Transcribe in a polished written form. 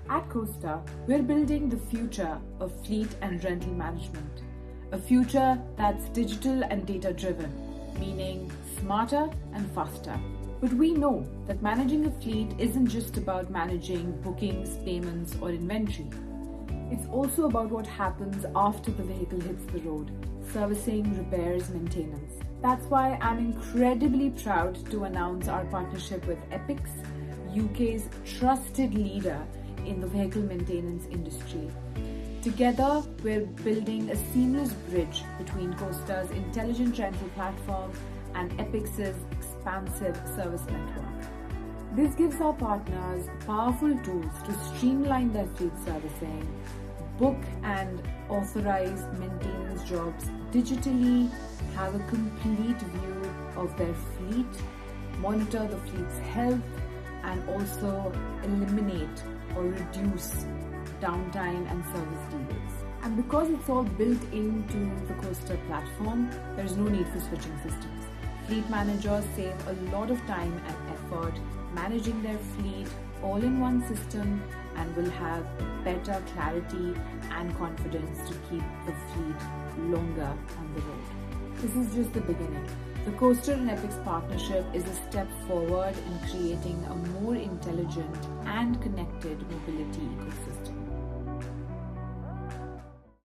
At Coastr, we're building the future of fleet and rental management. A future that's digital and data-driven, meaning smarter and faster. But we know that managing a fleet isn't just about managing bookings, payments, or inventory. It's also about what happens after the vehicle hits the road: servicing, repairs, maintenance. That's why I'm incredibly proud to announce our partnership with Epyx, UK's trusted leader in the vehicle maintenance industry. Together, we're building a seamless bridge between Coastr's intelligent rental platform and Epyx's expansive service network. This gives our partners powerful tools to streamline their fleet servicing, book and authorize maintenance jobs digitally, have a complete view of their fleet, monitor the fleet's health, and also eliminate or reduce downtime and service delays. And because it's all built into the Coastr platform, there's no need for switching systems. Fleet managers save a lot of time and effort managing their fleet all in one system and will have better clarity and confidence to keep the fleet longer on the road. This is just the beginning. The Coastr and Epyx partnership is a step forward in creating a more intelligent and connected mobility ecosystem.